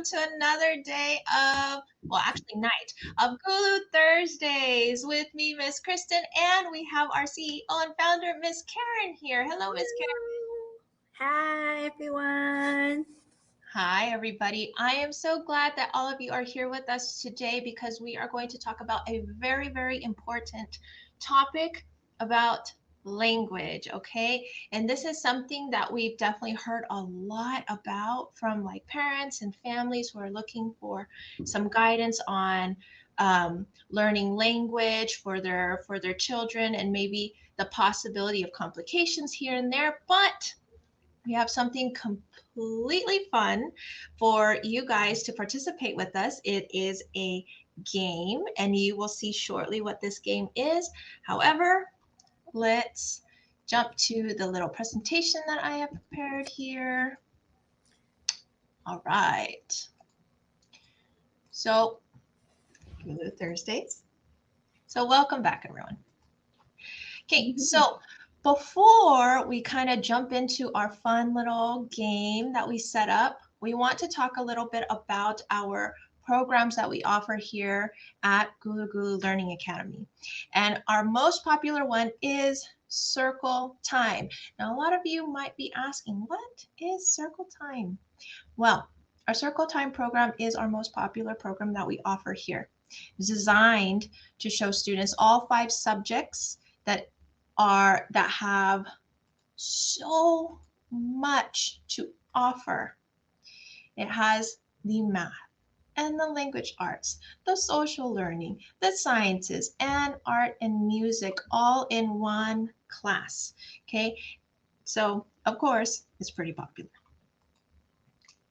welcome to another day of, well, actually night of Gulu Thursdays with me, Miss Kristen, and we have our CEO and founder, Miss Karen here. Hello, Miss Karen. Hi, everyone. Hi, everybody. I am so glad that all of you are here with us today because we are going to talk about a very, very important topic about language, okay? And this is something that we've definitely heard a lot about from like parents and families who are looking for some guidance on learning language for their children and maybe the possibility of complications here and there, but we have something completely fun for you guys to participate with us. It is a game, and you will see shortly what this game is. However, let's jump to the little presentation that I have prepared here. All right. So, Gulu Thursdays. So, welcome back, everyone. Okay, so before we kind of jump into our fun little game that we set up, we want to talk a little bit about our programs that we offer here at Gulu Gulu Learning Academy. And our most popular one is Circle Time. Now, a lot of you might be asking, what is Circle Time? Well, our Circle Time program is our most popular program that we offer here. It's designed to show students all 5 subjects that have so much to offer. It has the math and the language arts, the social learning, the sciences, and art and music all in one class. Okay, so of course, it's pretty popular.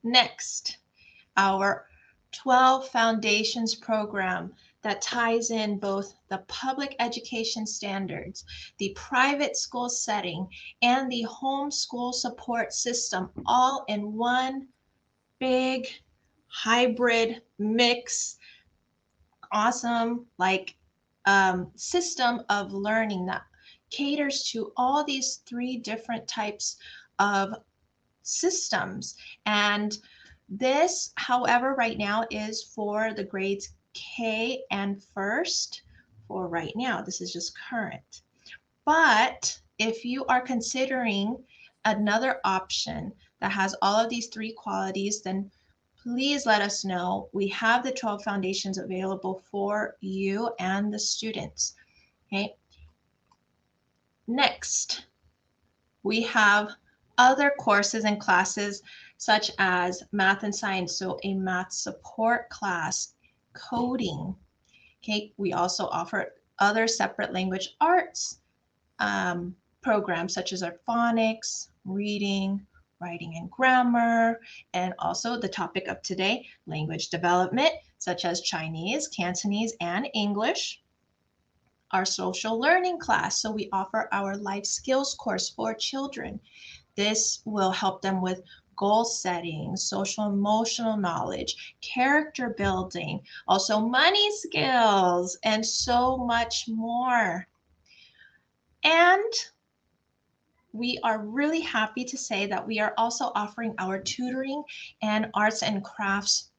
Next, our 12 Foundations program that ties in both the public education standards, the private school setting, and the homeschool support system all in one big hybrid mix, awesome system of learning that caters to all these 3 different types of systems. And this, however, right now is for the grades K and first for right now. This is just current. But if you are considering another option that has all of these 3 qualities, then please let us know. We have the 12 foundations available for you and the students. Okay. Next, we have other courses and classes such as math and science, so a math support class, coding. Okay, we also offer other separate language arts programs such as our phonics, reading, writing and grammar, and also the topic of today, language development, such as Chinese, Cantonese, and English. Our social learning class, so we offer our life skills course for children. This will help them with goal setting, social emotional knowledge, character building, also money skills, and so much more. And we are really happy to say that we are also offering our tutoring and arts and crafts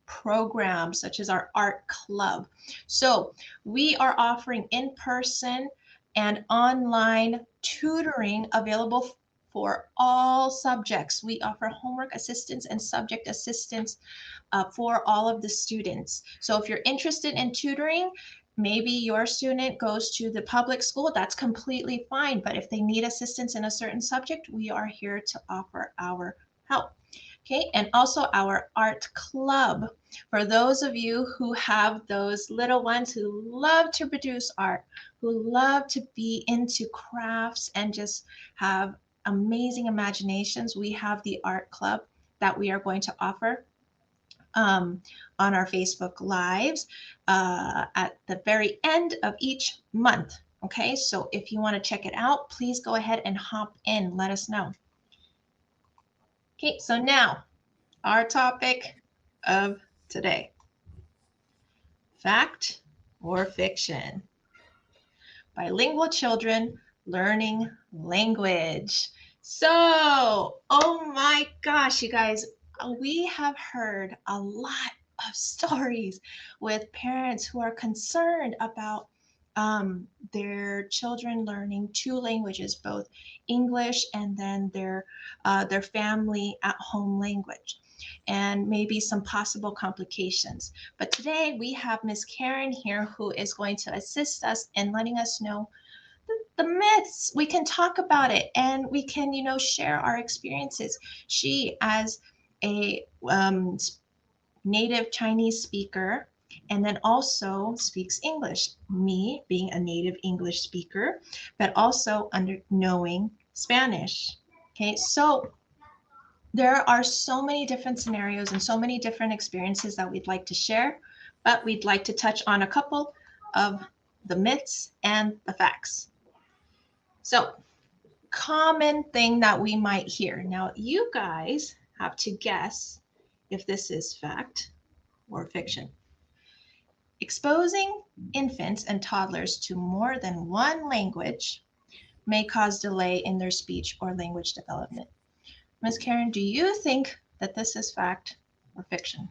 programs, such as our art club. So we are offering in-person and online tutoring available for all subjects. We offer homework assistance and subject assistance for all of the students. So if you're interested in tutoring, maybe your student goes to the public school, that's completely fine. But if they need assistance in a certain subject, we are here to offer our help. Okay, and also our art club. For those of you who have those little ones who love to produce art, who love to be into crafts and just have amazing imaginations, we have the art club that we are going to offer on our Facebook Lives at the very end of each month. Okay, so if you want to check it out, please go ahead and hop in. Let us know. Okay, so now our topic of today. Fact or fiction? Bilingual children learning language. So, oh my gosh, you guys, we have heard a lot of stories with parents who are concerned about their children learning two languages, both English and then their family at home language, and maybe some possible complications. But today we have Miss Karen here who is going to assist us in letting us know the myths. We can talk about it and we can, share our experiences. She, as a native Chinese speaker, and then also speaks English. Me being a native English speaker, but also under knowing Spanish. Okay, so there are so many different scenarios and so many different experiences that we'd like to share, but we'd like to touch on a couple of the myths and the facts. So, common thing that we might hear. Now, you guys have to guess if this is fact or fiction. Exposing infants and toddlers to more than one language may cause delay in their speech or language development. Ms. Karen, do you think that this is fact or fiction?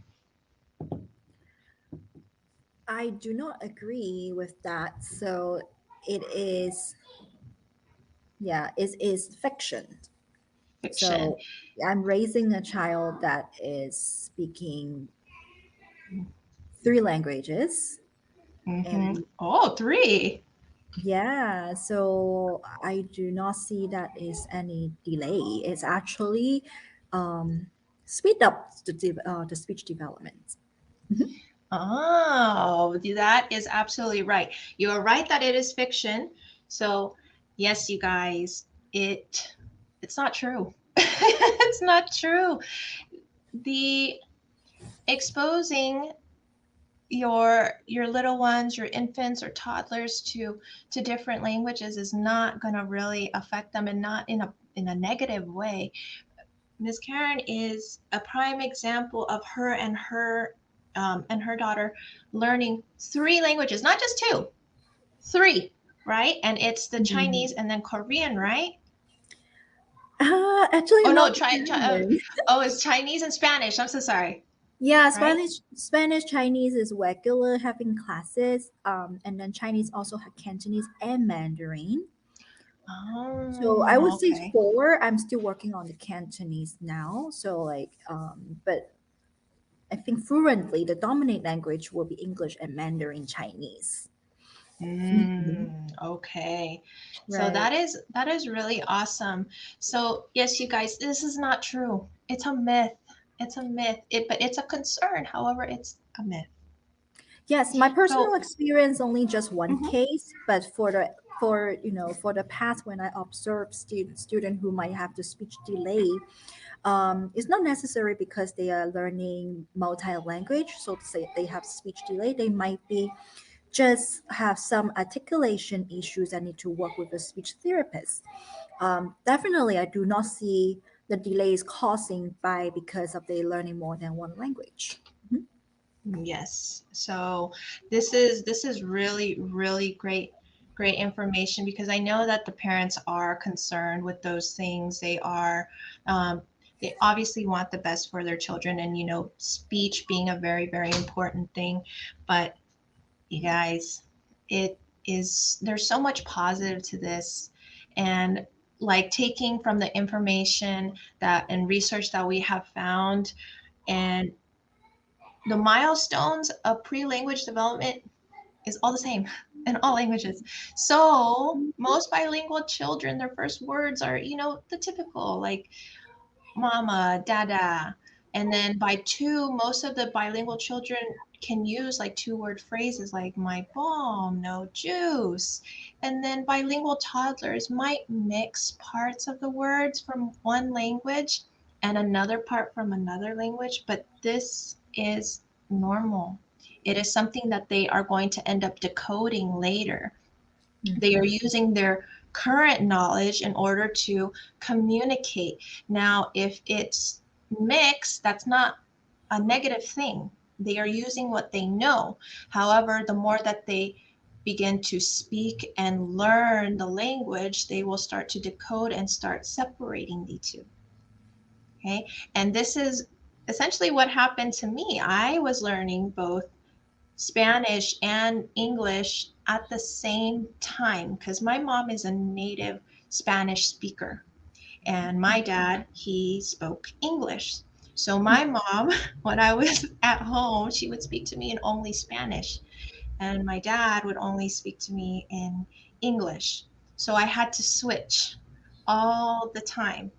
I do not agree with that. So it is, yeah, it is fiction. Fiction. So I'm raising a child that is speaking three languages. Mm-hmm. And Oh, three. yeah, so I do not see that is any delay. It's actually speed up the speech development. Mhm. Oh, that is absolutely right. You are right that it is fiction. So, yes, you guys, it's not true. It's not true. The exposing your little ones, your infants or toddlers to different languages is not going to really affect them, and not in a negative way. Miss Karen is a prime example of her and her daughter learning three languages, not just two, three, right? And it's the Mhm. Chinese and then Korean, right? Actually, Oh no, not German. it's Chinese and Spanish. I'm so sorry, Yeah, right? Spanish, Chinese is regular having classes. And then Chinese also have Cantonese and Mandarin. So I would Oh, say okay. four. I'm still working on the Cantonese now. So like, but I think fluently the dominant language will be English and Mandarin Chinese. Mhm. Okay. So Right. that is really awesome. So yes, you guys, this is not true. It's a myth. It's a myth. But it's a concern. However, it's a myth. Yes, my personal So, experience only just one mhm, case, but for the past when I observe student who might have the speech delay, it's not necessary because they are learning multi-language, so to say they have speech delay. They might be just have some articulation issues and need to work with a speech therapist. Definitely, I do not see the delays causing by because of they learning more than one language. Mhm. yes. So this is really really great information, because I know that the parents are concerned with those things. Um, they obviously want the best for their children, and speech being a very very important thing. But you guys, it is there's so much positive to this, and like taking from the information that and research that we have found, and the milestones of pre-language development is all the same in all languages. So most bilingual children, their first words are, the typical, like mama, dada. And then by two, most of the bilingual children can use like two-word phrases like my bomb, no juice. And then bilingual toddlers might mix parts of the words from one language and another part from another language, but this is normal. It is something that they are going to end up decoding later. They are Mhm. using their current knowledge in order to communicate. Now, if it's mixed, that's not a negative thing. They are using what they know. However, the more that they begin to speak and learn the language, they will start to decode and start separating the two. Okay. And this is essentially what happened to me, I was learning both Spanish and English at the same time because my mom is a native Spanish speaker and my dad, he spoke English. So my mom, when I was at home, she would speak to me in only Spanish, and my dad would only speak to me in English. So I had to switch all the time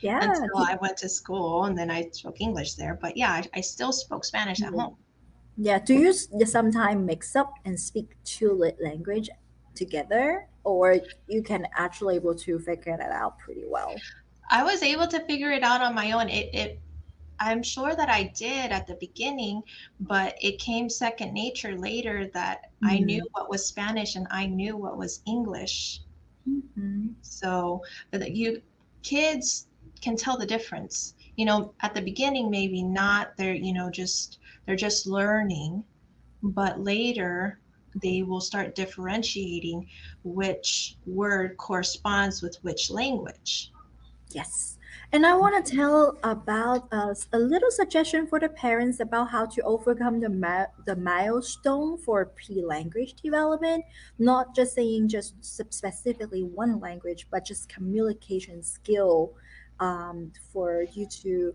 Yeah. until I went to school, and then I spoke English there. But yeah, I still spoke Spanish at home. Yeah, do you sometimes mix up and speak two language together, or you can actually able to figure that out pretty well? I was able to figure it out on my own. I'm sure that I did at the beginning, but it came second nature later that I knew Mm-hmm. what was Spanish and I knew what was English. Mm-hmm. So that you kids can tell the difference. You know, at the beginning maybe not. They're just learning, but later they will start differentiating which word corresponds with which language. Yes. And I want to tell about a little suggestion for the parents about how to overcome the milestone for pre-language development, not just saying just specifically one language, but just communication skill for you to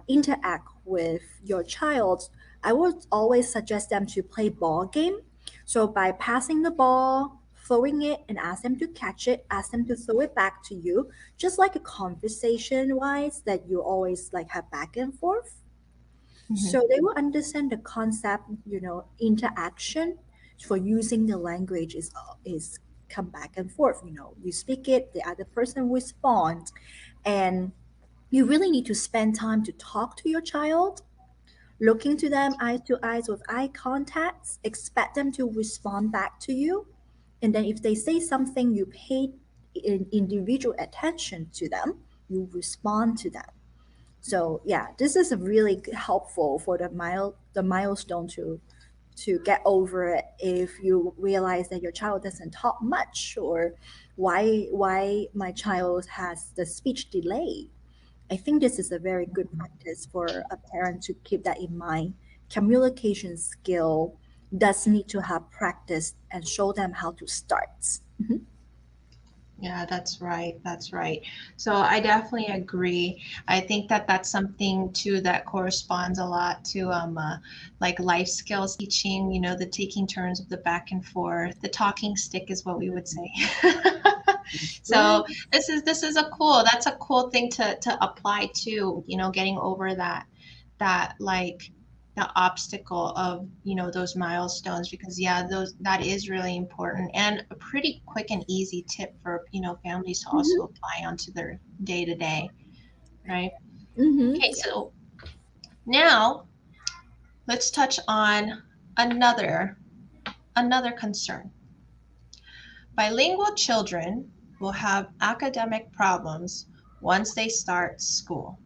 interact with your child. I would always suggest them to play ball game. So by passing the ball, throwing it, and ask them to catch it, ask them to throw it back to you, just like a conversation wise that you always like have back and forth, Mhm. so they will understand the concept, interaction for using the language is come back and forth, you speak it, the other person responds, and you really need to spend time to talk to your child, looking to them eyes to eyes with eye contacts, expect them to respond back to you, and then if they say something, you pay individual attention to them, you respond to them. So yeah, this is really helpful for the milestone to get over it if you realize that your child doesn't talk much, or why my child has the speech delay. I think this is a very good practice for a parent to keep that in mind. Communication skill does need to have practice and show them how to start. Mhm. Yeah, that's right. That's right. So I definitely agree. I think that that's something too that corresponds a lot to like life skills teaching, you know, the taking turns of the back and forth. The talking stick is what we would say. Right. So this is a cool, that's a cool thing to apply to, you know, getting over that like the obstacle of, you know, those milestones, because yeah, those that is really important and a pretty quick and easy tip for, you know, families to also Mm-hmm. apply onto their day to day, Right. right? Mm-hmm. Okay, Yeah. so now let's touch on another concern. Bilingual children will have academic problems once they start school.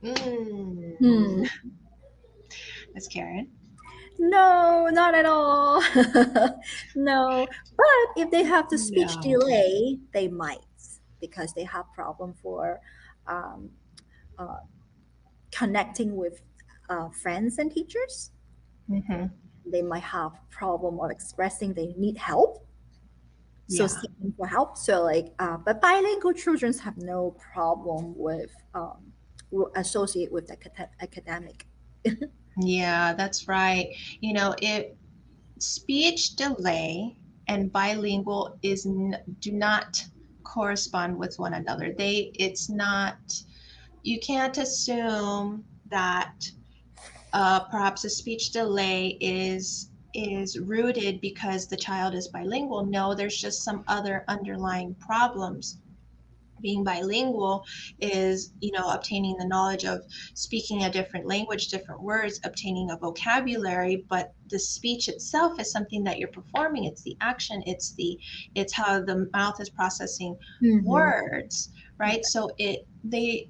Hmm. Miss Karen. No, not at all. No. But if they have the speech No. delay, they might, because they have problem for um, uh, connecting with friends and teachers. Hmm. They might have problem or expressing they need help, so Yeah. seeking for help. So like, but bilingual children have no problem with associate with academic. Yeah, that's right. You know, it speech delay and bilingual do not correspond with one another. It's not, you can't assume that perhaps a speech delay is rooted because the child is bilingual. No, there's just some other underlying problems. Being bilingual is, you know, obtaining the knowledge of speaking a different language, different words, obtaining a vocabulary, but the speech itself is something that you're performing. It's the action, it's how the mouth is processing Mm-hmm. words, right? So they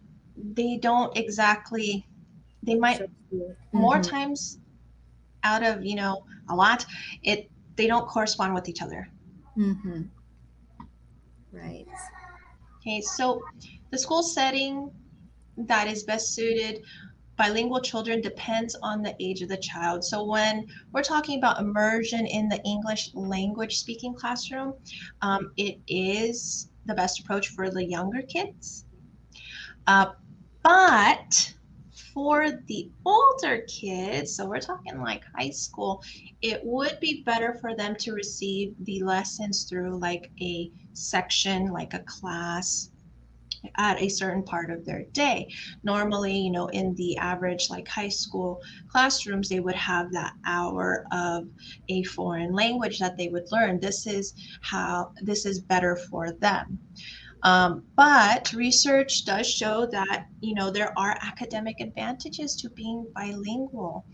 don't exactly, they might, So, more mm-hmm. times out of, you know, a lot, it they don't correspond with each other. Mm-hmm. Right. Okay, so the school setting, that is best suited bilingual children depends on the age of the child. So when we're talking about immersion in the English language speaking classroom, it is the best approach for the younger kids. Uh, but for the older kids, so we're talking like high school, it would be better for them to receive the lessons through like a section, like a class at a certain part of their day. Normally, in the average like high school classrooms, they would have that hour of a foreign language that they would learn. This is better for them. But research does show that there are academic advantages to being bilingual.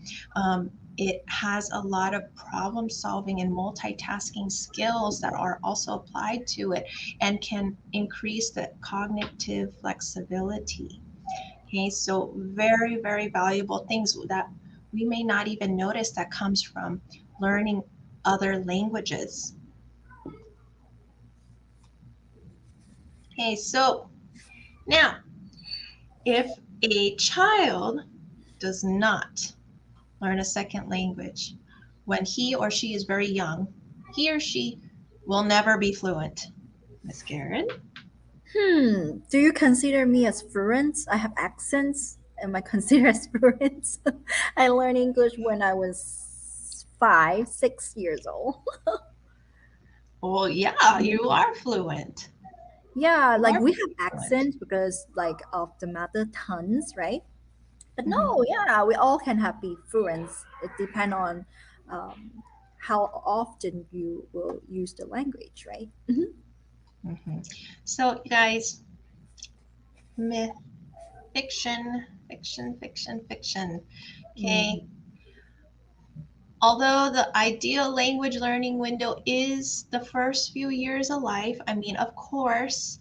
It has a lot of problem solving and multitasking skills that are also applied to it and can increase the cognitive flexibility. Okay, so very, very valuable things that we may not even notice that comes from learning other languages. Okay, so now if a child does not learn a second language when he or she is very young, he or she will never be fluent. Miss Karen? Do you consider me as fluent? I have accents. Am I considered as fluent? I learned English when I was 5, 6 years old. Well, yeah, you are fluent. Yeah, You like are we very have fluent. accents because like of the mother tongues, right? But Mhm, no, yeah, we all can have be fluent. It depends on how often you will use the language, right? mhm. So, you guys, myth, fiction, fiction, fiction, fiction. Mm. Okay. Although the ideal language learning window is the first few years of life, I mean, of course,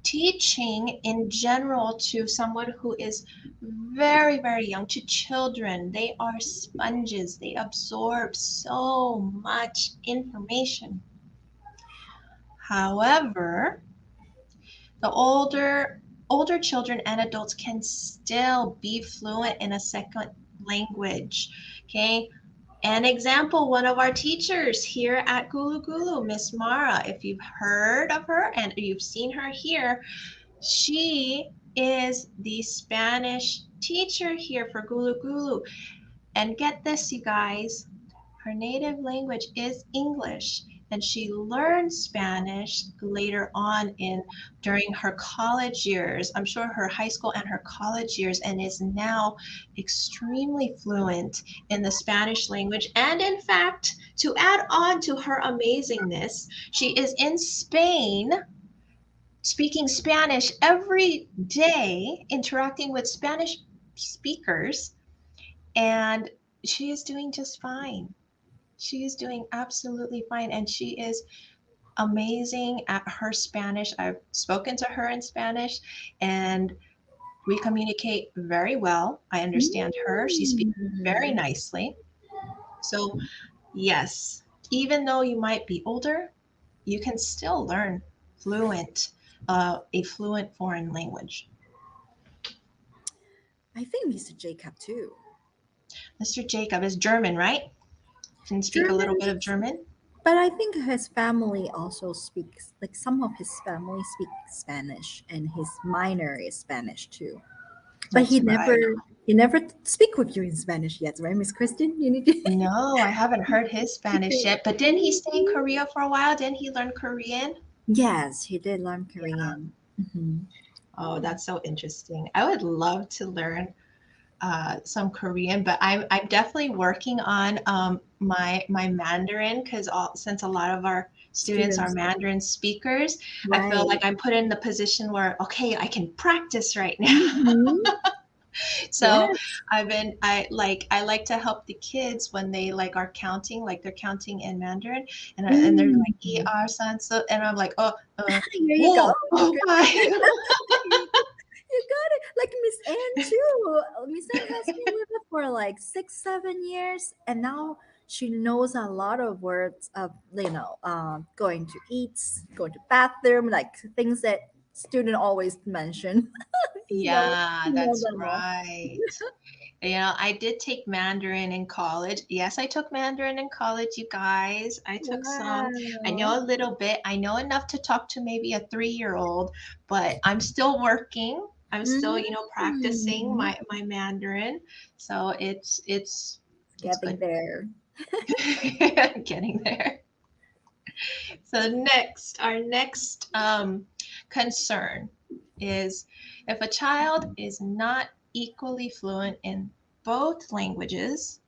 teaching in general to someone who is very, very young, to children, they are sponges. They absorb so much information. However, the older children and adults can still be fluent in a second language. Okay, an example, one of our teachers here at Gulu Gulu, Miss Mara, if you've heard of her and you've seen her here, she is the Spanish teacher here for Gulu Gulu. And get this, you guys, her native language is English, and she learned Spanish later on in during her college years. I'm sure her high school and her college years, and is now extremely fluent in the Spanish language. And in fact, to add on to her amazingness, she is in Spain speaking Spanish every day, interacting with Spanish speakers, and she is doing just fine. She is doing absolutely fine, and she is amazing at her Spanish. I've spoken to her in Spanish, and we communicate very well. I understand her. She speaks very Mm. nicely. So, yes, even though you might be older, you can still learn fluent, a fluent foreign language. I think Mr. Jacob too. Mr. Jacob is German, right? Can speak a little German, bit of German. but I think his family also speaks, like some of his family speak Spanish, and his minor is Spanish too. But That's right. he never speak with you in Spanish yet, right, Miss Kristen? You need to. No, I haven't heard his Spanish yet, but didn't he stay in Korea for a while? Didn't he learn Korean? Yes, he did learn Yeah. Korean. Hmm. Oh, that's so interesting. I would love to learn some Korean, but I'm definitely working on my Mandarin because since a lot of our students are Students, Mandarin speakers, I feel right? like I'm put in the position where okay, I can practice right now. Hmm. So Yes. I like to help the kids when they like are counting, like they're counting in Mandarin, and they're Mm. like er san so, and I'm like oh Here you go. whoa You oh got my. You got it. Like Miss Anne too. Miss Anne has been with us for like 6, 7 years, and now she knows a lot of words of going to eat, going to bathroom, like things that student always mention. Yeah, no that's level. right. You know, I did take Mandarin in college. Yes, I took Mandarin in college, you guys. I took some. I Wow. know a little bit. I know enough to talk to maybe a 3-year-old, but I'm still working. I'm still, practicing Mm-hmm. my Mandarin. So it's Getting good. there. Getting there. So our next concern is if a child is not equally fluent in both languages,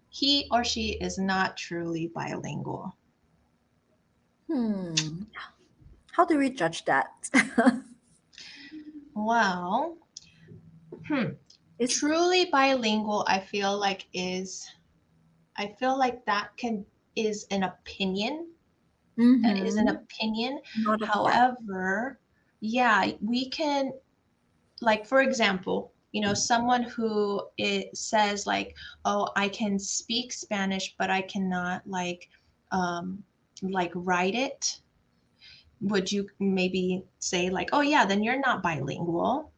he or she is not truly bilingual. Hmm. How do we judge that? Well, hmm, It's truly bilingual, I feel like that can is an opinion. That is an mm-hmm. opinion. Not a fact. However, yeah, we can, like, for example, someone who it says like, oh, I can speak Spanish but I cannot um write it. Would you maybe say like, oh yeah, then you're not bilingual?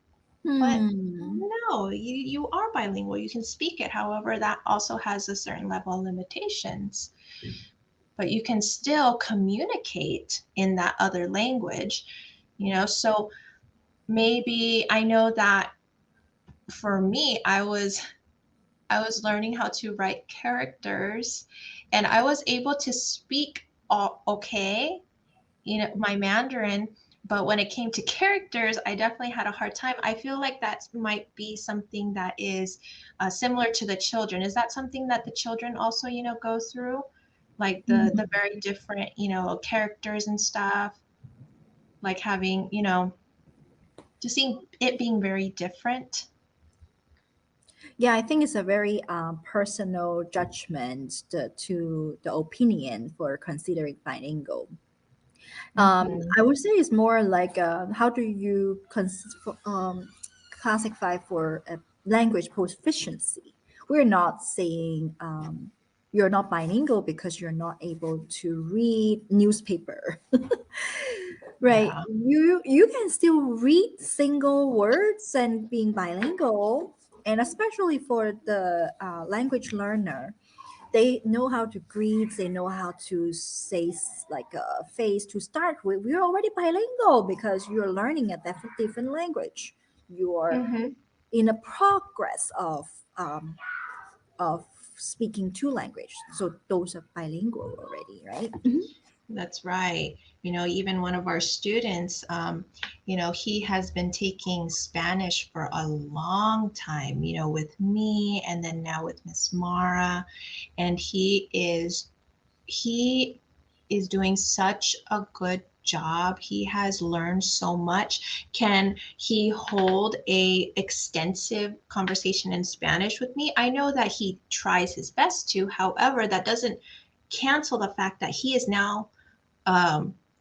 But Hmm. no, you are bilingual. You can speak it. However, that also has a certain level of limitations, but you can still communicate in that other language. So maybe I know that for me, I was learning how to write characters, and I was able to speak okay, my Mandarin, but when it came to characters, I definitely had a hard time. I feel like that might be something that is similar to the children. Is that something that the children also, go through? Like the Mhm. very different, characters and stuff, like having, just seeing it being very different. Yeah, I think it's a very personal judgment to the opinion for considering bilingual. Hmm. I would say it's more like how do you classify for language proficiency? We're not saying you're not bilingual because you're not able to read newspaper. Right. Yeah. You can still read single words and being bilingual, and especially for the language learner, they know how to greet, they know how to say like a face to start with. We're already bilingual because you're learning a different language. You're Hmm. in a progress of speaking two language. So those are bilingual already, right? Mhm. That's right. Even one of our students, he has been taking Spanish for a long time, with me and then now with Miss Mara. And he is doing such a good job. He has learned so much. Can he hold a extensive conversation in Spanish with me? I know that he tries his best to. However, that doesn't cancel the fact that he is now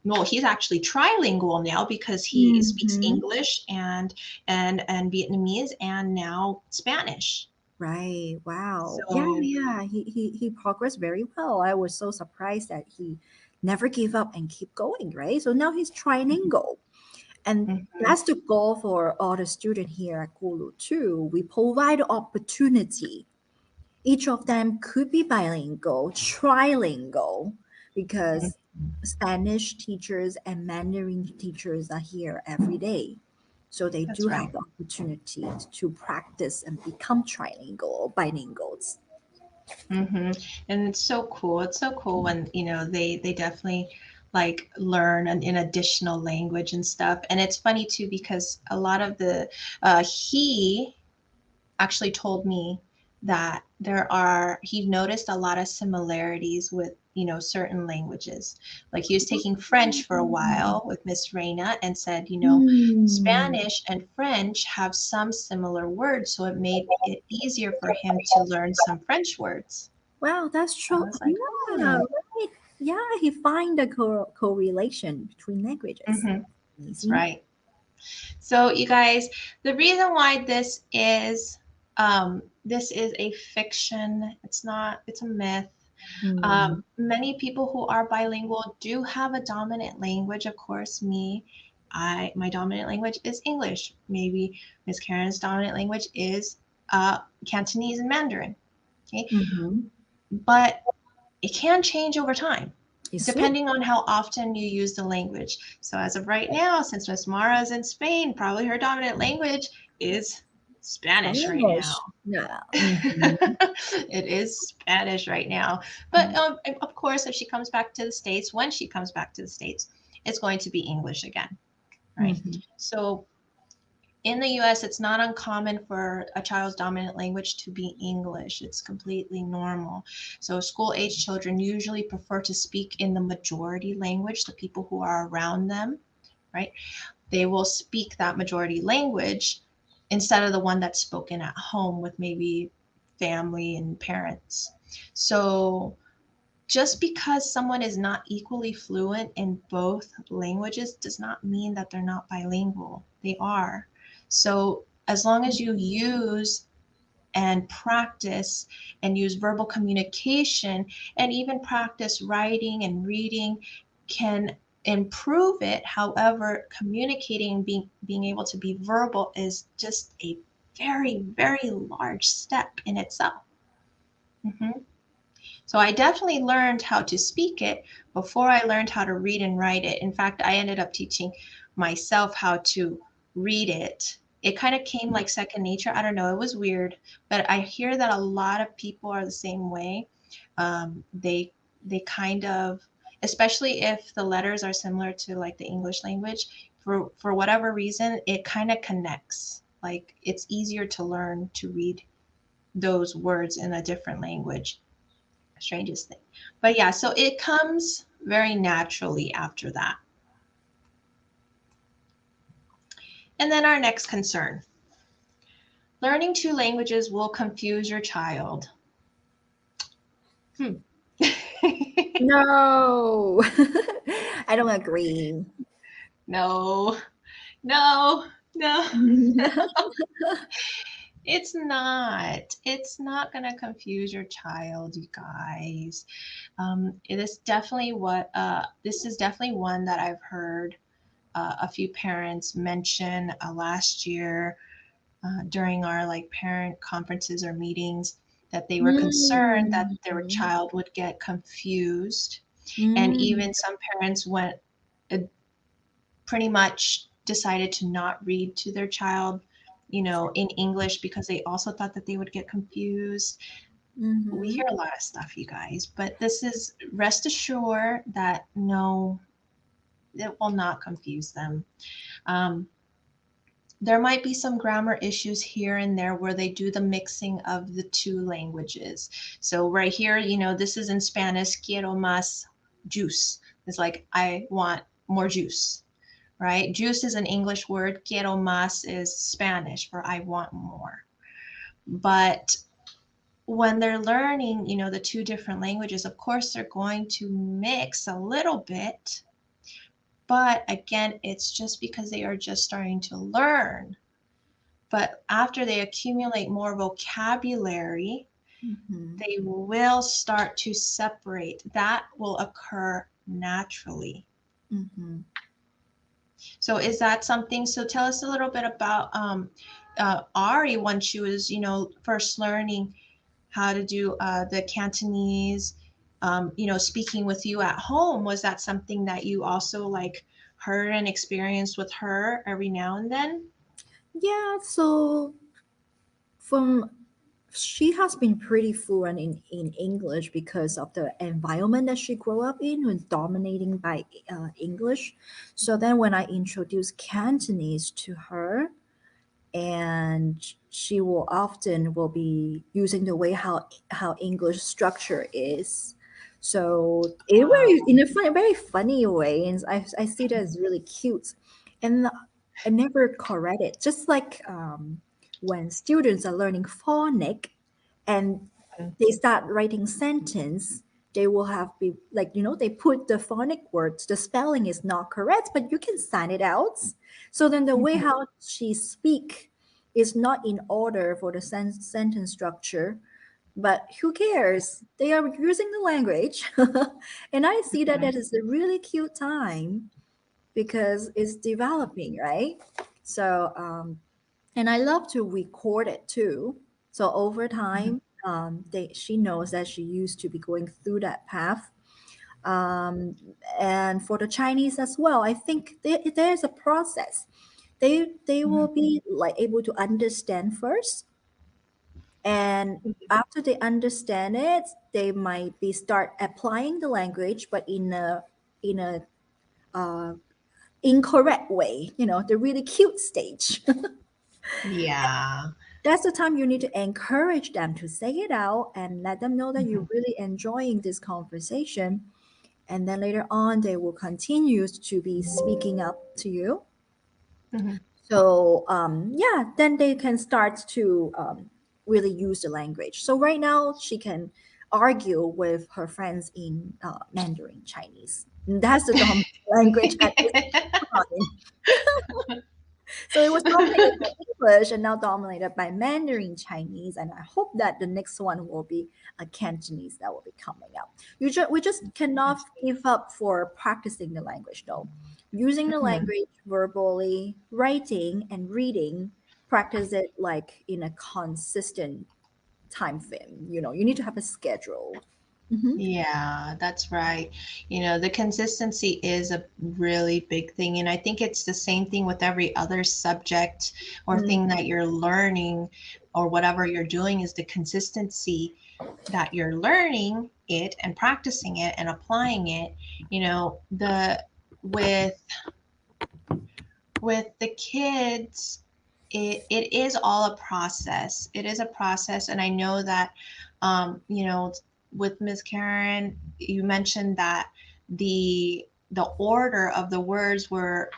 well, he's actually trilingual now because he speaks Mhm. English and Vietnamese and now Spanish. Right. Wow. Yeah, So, yeah. He progressed very well. I was so surprised that he never gave up and keep going, right? So now he's trilingual. And mhm, that's the goal for all the students here at Kulu too. We provide opportunity. Each of them could be bilingual, trilingual, mhm, because Spanish teachers and Mandarin teachers are here every day. So they do that's have right. the opportunity to practice and become trilingual or bilinguals. And it's so cool. It's so cool when, they definitely like learn an additional language and stuff. And it's funny too because a lot of he actually told me that he noticed a lot of similarities with, certain languages. Like he was taking French for a while with Miss Reina and said, Hmm. Spanish and French have some similar words, so it made it easier for him to learn some French words. Wow, that's I true. was like, Yeah, right. Yeah, he find the correlation between languages. that's Amazing. right. So, you guys, the reason why this is a fiction. It's not. It's a myth. Hmm. Many people who are bilingual do have a dominant language. Of course, me. my dominant language is English. Maybe Miss Karen's dominant language is Cantonese and Mandarin. Okay, Mm-hmm. but it can change over time Is it? depending on how often you use the language. So as of right now, since Miss Mara is in Spain, probably her dominant language is Spanish right now. Spanish. Yeah. Mm-hmm. It is Spanish right now. But of course, if she comes back to the States, when she comes back to the States, it's going to be English again, right? Mm-hmm. So in the US, it's not uncommon for a child's dominant language to be English. It's completely normal. So, school age children usually prefer to speak in the majority language, the people who are around them, right? They will speak that majority language instead of the one that's spoken at home with maybe family and parents. So, just because someone is not equally fluent in both languages does not mean that they're not bilingual. They are. So, as long as you use and practice and use verbal communication and even practice writing and reading can improve it. However, communicating, being able to be verbal is just a very, very large step in itself. Mhm. So I definitely learned how to speak it before I learned how to read and write it. In fact, I ended up teaching myself how to read it. It kind of came like second nature. I don't know. It was weird, but I hear that a lot of people are the same way. They kind of, especially if the letters are similar to like the English language, for whatever reason, it kind of connects. Like it's easier to learn to read those words in a different language. Strangest thing. But yeah, so it comes very naturally after that. And then our next concern, learning two languages will confuse your child. Hmm. No, I don't agree. No, no, no. It's not. It's not going to confuse your child, you guys. It is definitely this is definitely one that I've heard a few parents mention last year during our like parent conferences or meetings, that they were concerned that their Mm-hmm. child would get confused. And Mm-hmm. even some parents went uh, pretty much decided to not read to their child, in English because they also thought that they would get confused. We Mm-hmm. hear a lot of stuff, you guys, but this is rest assured that no, it will not confuse them. Um, there might be some grammar issues here and there where they do the mixing of the two languages. So right here, this is in Spanish, quiero más juice. It's like, I want more juice, right? Juice is an English word. Quiero más is Spanish for I want more. But when they're learning, the two different languages, of course, they're going to mix a little bit. But again, it's just because they are just starting to learn. But after they accumulate more vocabulary, Mm-hmm. they will start to separate. That will occur naturally. Mm-hmm. So is that something? So tell us a little bit about Ari when she was, first learning how to do the Cantonese, speaking with you at home. Was that something that you also like heard and experienced with her every now and then? Yeah, so from she has been pretty fluent in English because of the environment that she grew up in, was dominating by English. So then when I introduced Cantonese to her, and she will often will be using the way how English structure is. So it very Oh, in a very funny way, and I see that as really cute, and I never correct it. Just like when students are learning phonic, and they start writing sentence, they will have be like they put the phonic words, the spelling is not correct, but you can sign it out. So then the way how she speak is not in order for the sentence structure, but who cares? They are using the language. And I see that that is a really cute time. because it's developing, right? So, and I love to record it too. So over Mhm. time, she knows that she used to be going through that path. Um, and for the Chinese as well, I think there's a process. They will Mhm. be like able to understand first, and after they understand it, they might be start applying the language, but in a uh, incorrect way. The really cute stage. Yeah. That's the time you need to encourage them to say it out and let them know that you're Mhm. really enjoying this conversation. And then later on, they will continue to be speaking up to you. Mhm. So, yeah, then they can start to really use the language. So, right now, she can argue with her friends in Mandarin Chinese. And that's the dominant language at this time. So it was dominated by English and now dominated by Mandarin Chinese. And I hope that the next one will be a Cantonese that will be coming up. We just cannot give up for practicing the language though. Using the Mhm. language verbally, writing and reading, practice it like in a consistent time frame. You need to have a schedule. Hmm. Yeah, that's right. The consistency is a really big thing. And I think it's the same thing with every other subject or thing that you're learning or whatever you're doing is the consistency that you're learning it and practicing it and applying it. The with the kids, it is all a process. It is a process. And I know that, with Ms. Karen, you mentioned that the order of the words were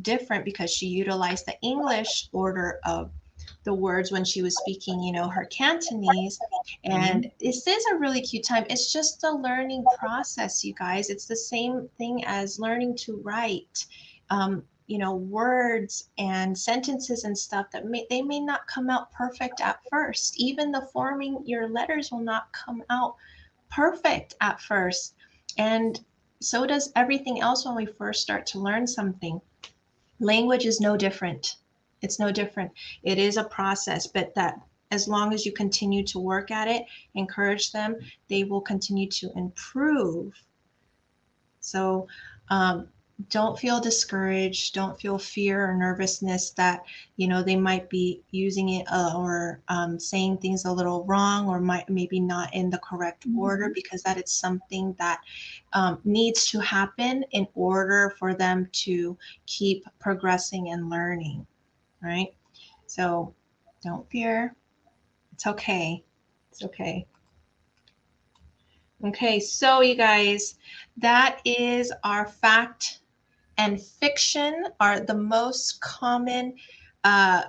different because she utilized the English order of the words when she was speaking, her Cantonese. And this is a really cute time. It's just a learning process, you guys. It's the same thing as learning to write. Words and sentences and stuff that they may not come out perfect at first. Even the forming your letters will not come out perfect at first. And so does everything else when we first start to learn something. Language is no different. It's no different. It is a process, but that as long as you continue to work at it, encourage them, they will continue to improve. So um, don't feel discouraged. Don't feel fear or nervousness that they might be using it or saying things a little wrong or might maybe not in the correct order, Hmm. because that is something that needs to happen in order for them to keep progressing and learning. Right? So don't fear. It's okay. It's okay. Okay, so you guys, that is our fact and fiction are the most common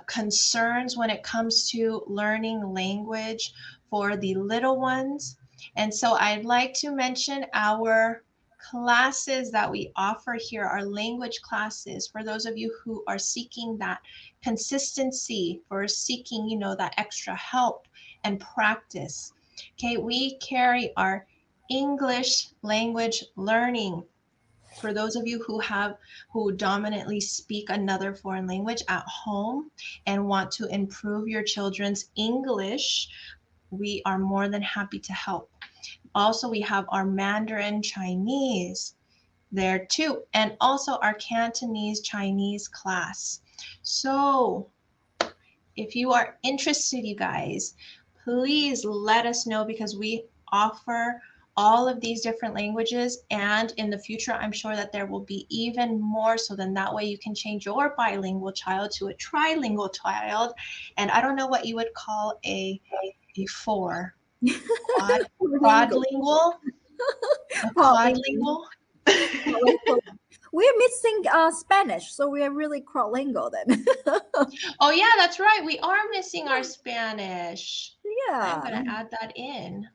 concerns when it comes to learning language for the little ones. And so I'd like to mention our classes that we offer here, our language classes, for those of you who are seeking that consistency, for seeking, that extra help and practice. Okay, we carry our English language learning for those of you who dominantly speak another foreign language at home and want to improve your children's English, we are more than happy to help. Also, we have our Mandarin Chinese there too, and also our Cantonese Chinese class. So if you are interested, you guys, please let us know, because we offer all of these different languages. And in the future, I'm sure that there will be even more. So then that way you can change your bilingual child to a trilingual child. And I don't know what you would call a four, Lingo. quadlingual, a Probably. quadlingual. We're missing Spanish, so we are really cross-lingual then. Oh yeah, that's right. We are missing our Spanish. I'm Yeah. gonna add that in.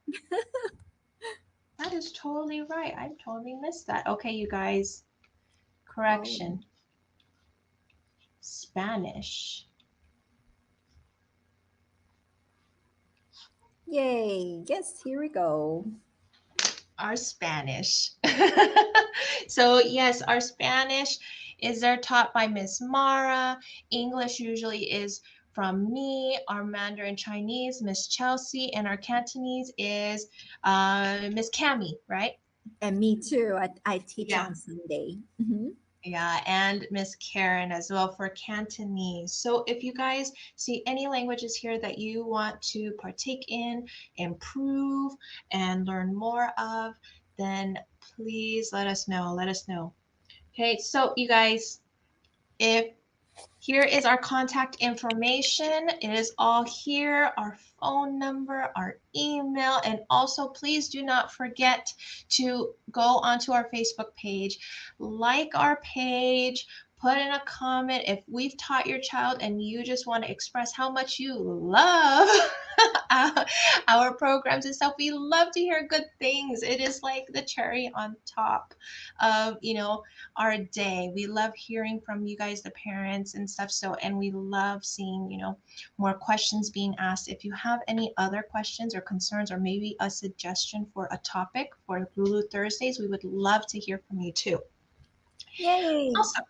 That is totally right. I totally missed that. Okay, you guys. Oh, Correction. Spanish. yay. Yes, here we go. our Spanish. So yes, our Spanish is there taught by Miss Mara. English usually is from me. Our Mandarin Chinese, Miss Chelsea, and our Cantonese is Miss Cami, right? And me too. I teach Yeah. on Sunday. Hmm. Yeah, and Miss Karen as well for Cantonese. So if you guys see any languages here that you want to partake in, improve, and learn more of, then please let us know. Let us know. Okay, so you guys, if here is our contact information. It is all here, our phone number, our email, and also please do not forget to go onto our Facebook page, like our page, put in a comment if we've taught your child and you just want to express how much you love our programs and stuff. We love to hear good things. It is like the cherry on top of, our day. We love hearing from you guys, the parents and stuff. So, and we love seeing, more questions being asked. If you have any other questions or concerns, or maybe a suggestion for a topic for Lulu Thursdays, we would love to hear from you too. Yay! Also,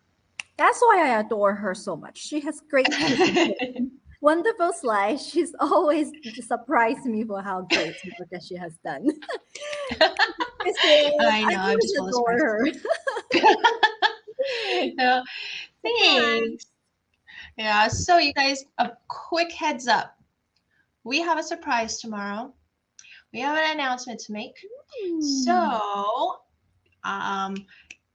That's why I adore her so much. She has great presentation, wonderful slides. She's always surprised me for how great work that she has done. Kristen, I I know, I'm always just full of adore surprises. her. Yeah, Surprise! thanks. Yeah, so you guys, a quick heads up. We have a surprise tomorrow. We have an announcement to make. Hmm. So, um,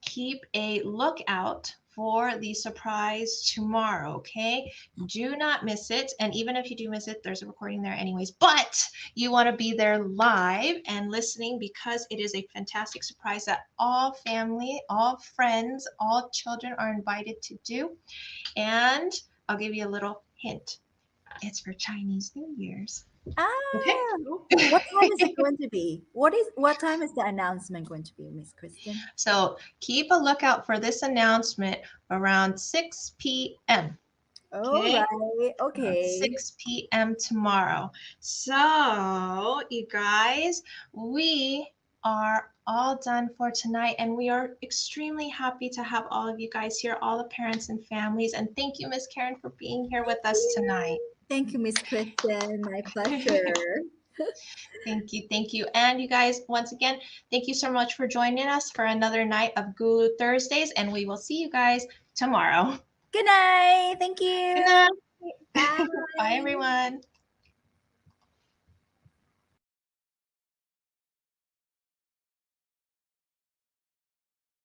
keep a lookout for the surprise tomorrow, okay? Do not miss it. And even if you do miss it, there's a recording there anyways. But you want to be there live and listening because it is a fantastic surprise that all family, all friends, all children are invited to do. And I'll give you a little hint. It's for Chinese New Year's. Okay? Ah, what time is it going to be? What time is the announcement going to be, Miss Kristen? So keep a lookout for this announcement around 6 p.m. All Okay? right. Around Okay. 6 p.m. tomorrow. So, you guys, we are all done for tonight, and we are extremely happy to have all of you guys here, all the parents and families. And thank you, Miss Karen, for being here with us tonight. Thank you, Miss Kristen. My pleasure. Thank you, thank you. And you guys, once again, thank you so much for joining us for another night of Guru Thursdays, and we will see you guys tomorrow. Good night. Thank Good you. night. Bye. Bye, everyone.